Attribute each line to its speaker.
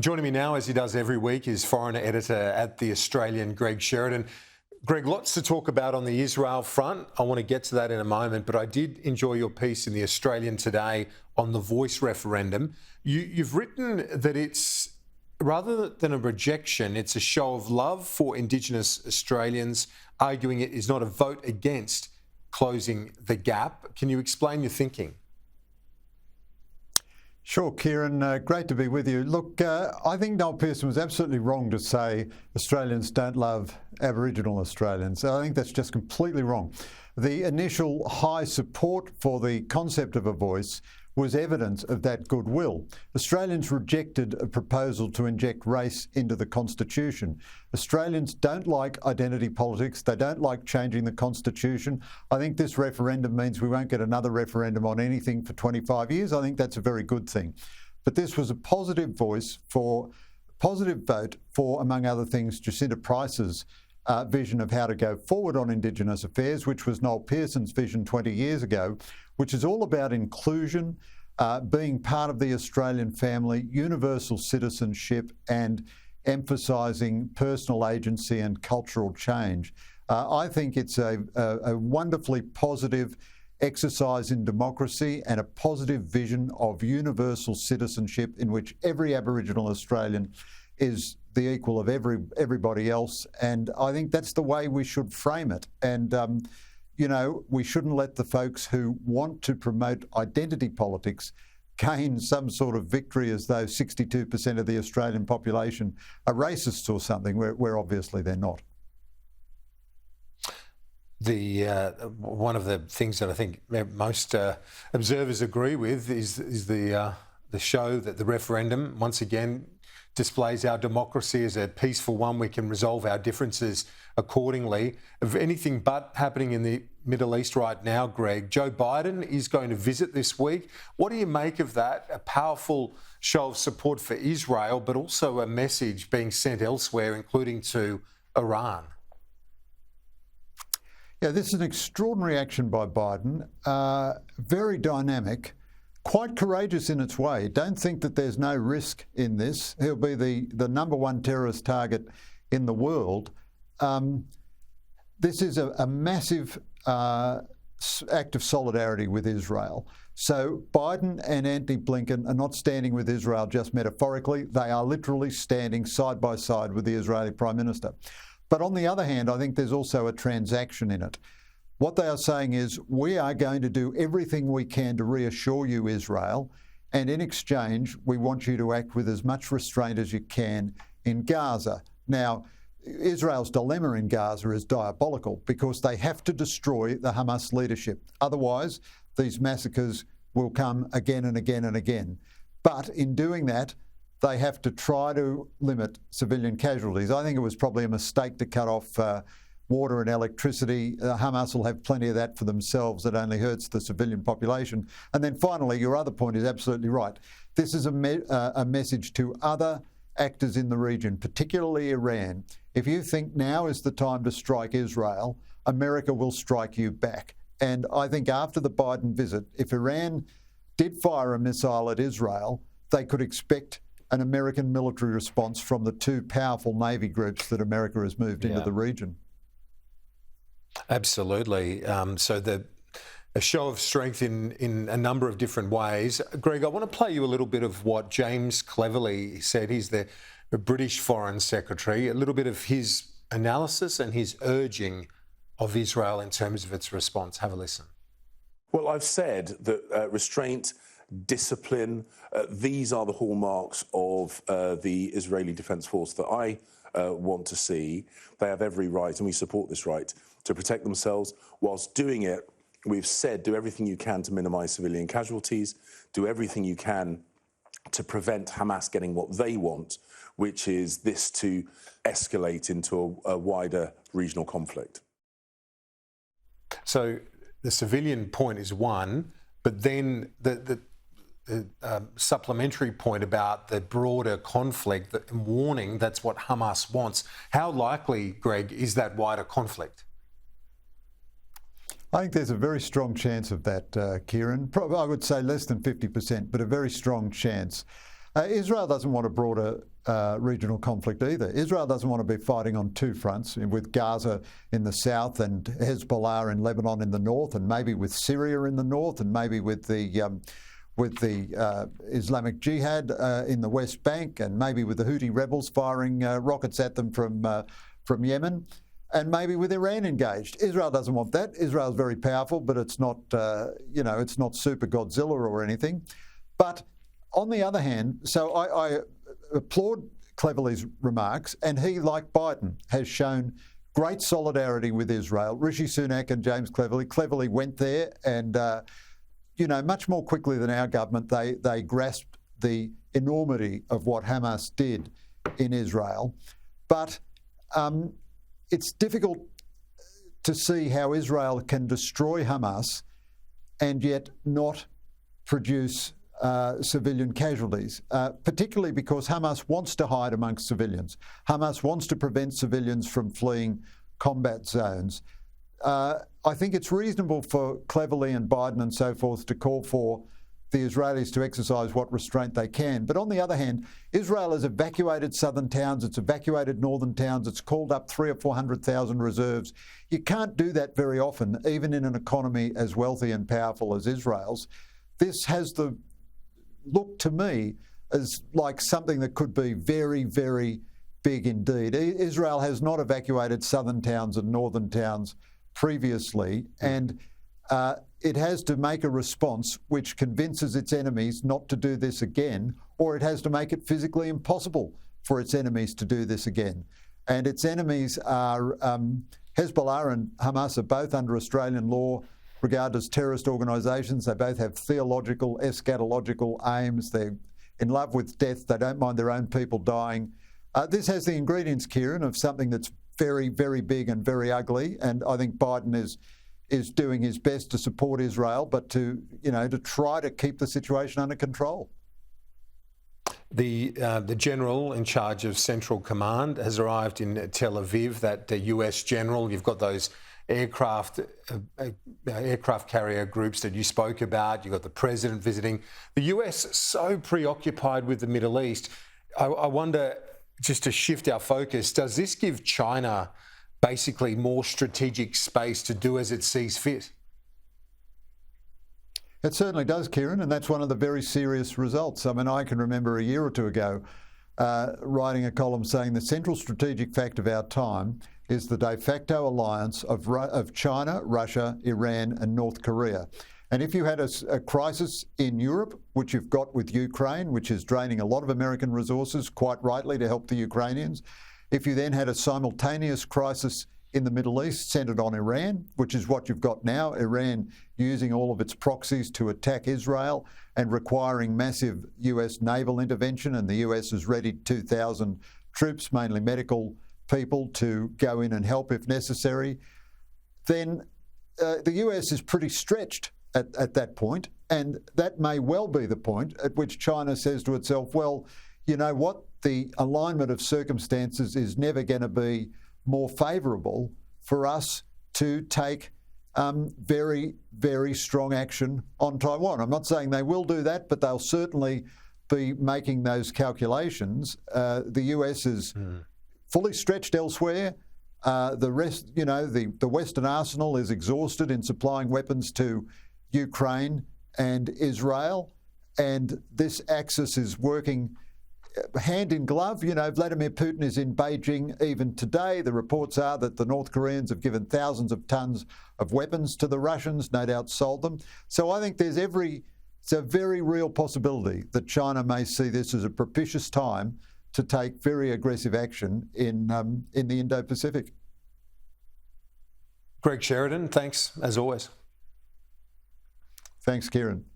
Speaker 1: Joining me now, as he does every week, is foreign editor at The Australian, Greg Sheridan. Greg, lots to talk about on the Israel front. I want to get to that in a moment, but I did enjoy your piece in The Australian today on the voice referendum. You've written that it's, rather than a rejection, it's a show of love for Indigenous Australians, arguing it is not a vote against closing the gap. Can you explain your thinking?
Speaker 2: Sure, Kieran. Great to be with you. Look, I think Noel Pearson was absolutely wrong to say Australians don't love Aboriginal Australians. I think that's just completely wrong. The initial high support for the concept of a voice was evidence of that goodwill. Australians rejected a proposal to inject race into the Constitution. Australians don't like identity politics. They don't like changing the Constitution. I think this referendum means we won't get another referendum on anything for 25 years. I think that's a very good thing. But this was a positive vote for, among other things, Jacinta Price's vision of how to go forward on Indigenous affairs, which was Noel Pearson's vision 20 years ago, which is all about inclusion, being part of the Australian family, universal citizenship, and emphasising personal agency and cultural change. I think it's a wonderfully positive exercise in democracy and a positive vision of universal citizenship in which every Aboriginal Australian is the equal of everybody else. And I think that's the way we should frame it. And, you know, we shouldn't let the folks who want to promote identity politics gain some sort of victory as though 62% of the Australian population are racists or something, where obviously they're not.
Speaker 1: One of the things that I think most observers agree with is the show that the referendum, once again, displays our democracy as a peaceful one. We can resolve our differences accordingly. Of anything but happening in the Middle East right now, Greg, Joe Biden is going to visit this week. What do you make of that? A powerful show of support for Israel, but also a message being sent elsewhere, including to Iran.
Speaker 2: Yeah, this is an extraordinary action by Biden, very dynamic, quite courageous in its way. Don't think that there's no risk in this. He'll be the number one terrorist target in the world. This is a massive act of solidarity with Israel. So Biden and Anthony Blinken are not standing with Israel just metaphorically. They are literally standing side by side with the Israeli Prime Minister. But on the other hand, I think there's also a transaction in it. What they are saying is, we are going to do everything we can to reassure you, Israel, and in exchange, we want you to act with as much restraint as you can in Gaza. Now, Israel's dilemma in Gaza is diabolical because they have to destroy the Hamas leadership. Otherwise, these massacres will come again and again and again. But in doing that, they have to try to limit civilian casualties. I think it was probably a mistake to cut off water and electricity. Hamas will have plenty of that for themselves. It only hurts the civilian population. And then finally, your other point is absolutely right. This is a message to other actors in the region, particularly Iran. If you think now is the time to strike Israel, America will strike you back. And I think after the Biden visit, if Iran did fire a missile at Israel, they could expect an American military response from the two powerful Navy groups that America has moved into the region.
Speaker 1: Absolutely. So a show of strength in a number of different ways. Greg, I want to play you a little bit of what James Cleverly said. He's the British Foreign Secretary, a little bit of his analysis and his urging of Israel in terms of its response. Have a listen.
Speaker 3: Well, I've said that restraint, discipline, these are the hallmarks of the Israeli Defence Force that I want to see. They have every right, and we support this right, to protect themselves. Whilst doing it, we've said, do everything you can to minimise civilian casualties, do everything you can to prevent Hamas getting what they want, which is this to escalate into a wider regional conflict.
Speaker 1: So the civilian point is one, but then the supplementary point about the broader conflict, the warning that's what Hamas wants. How likely, Greg, is that wider conflict?
Speaker 2: I think there's a very strong chance of that, Kieran. Probably, I would say less than 50%, but a very strong chance. Israel doesn't want a broader regional conflict either. Israel doesn't want to be fighting on two fronts, with Gaza in the south and Hezbollah in Lebanon in the north, and maybe with Syria in the north, and maybe with the Islamic Jihad in the West Bank, and maybe with the Houthi rebels firing rockets at them from Yemen, and maybe with Iran engaged. Israel doesn't want that. Israel's very powerful, but it's not, it's not super Godzilla or anything. But on the other hand, so I applaud Cleverly's remarks, and he, like Biden, has shown great solidarity with Israel. Rishi Sunak and James Cleverly went there, and much more quickly than our government, they grasped the enormity of what Hamas did in Israel. But it's difficult to see how Israel can destroy Hamas and yet not produce civilian casualties, particularly because Hamas wants to hide amongst civilians. Hamas wants to prevent civilians from fleeing combat zones. I think it's reasonable for Cleverly and Biden and so forth to call for the Israelis to exercise what restraint they can. But on the other hand, Israel has evacuated southern towns, it's evacuated northern towns, it's called up 300,000 or 400,000 reserves. You can't do that very often, even in an economy as wealthy and powerful as Israel's. This has the look to me as like something that could be very, very big indeed. Israel has not evacuated southern towns and northern towns previously, and it has to make a response which convinces its enemies not to do this again, or it has to make it physically impossible for its enemies to do this again. And its enemies are Hezbollah and Hamas are both under Australian law regarded as terrorist organisations. They both have theological, eschatological aims. They're in love with death. They don't mind their own people dying. This has the ingredients, Kieran, of something that's very, very big and very ugly. And I think Biden is doing his best to support Israel, but to try to keep the situation under control.
Speaker 1: The general in charge of Central Command has arrived in Tel Aviv. That US general, you've got those aircraft carrier groups that you spoke about. You've got the president visiting. The US so preoccupied with the Middle East. I wonder, just to shift our focus, does this give China basically more strategic space to do as it sees fit?
Speaker 2: It certainly does, Kieran, and that's one of the very serious results. I mean, I can remember a year or two ago writing a column saying the central strategic fact of our time is the de facto alliance of China, Russia, Iran and North Korea. And if you had a crisis in Europe, which you've got with Ukraine, which is draining a lot of American resources, quite rightly, to help the Ukrainians, if you then had a simultaneous crisis in the Middle East centred on Iran, which is what you've got now, Iran using all of its proxies to attack Israel and requiring massive US naval intervention, and the US has readied 2,000 troops, mainly medical people, to go in and help if necessary, then the US is pretty stretched at that point, and that may well be the point at which China says to itself, well, you know what, the alignment of circumstances is never going to be more favourable for us to take very, very strong action on Taiwan. I'm not saying they will do that, but they'll certainly be making those calculations. The US is fully stretched elsewhere. The rest, the Western arsenal is exhausted in supplying weapons to Ukraine and Israel, and this axis is working hand in glove. Vladimir Putin is in Beijing even today. The reports are that the North Koreans have given thousands of tons of weapons to the Russians, no doubt sold them. So I think it's a very real possibility that China may see this as a propitious time to take very aggressive action in the Indo-Pacific.
Speaker 1: Greg Sheridan, thanks as always.
Speaker 2: Thanks, Kieran.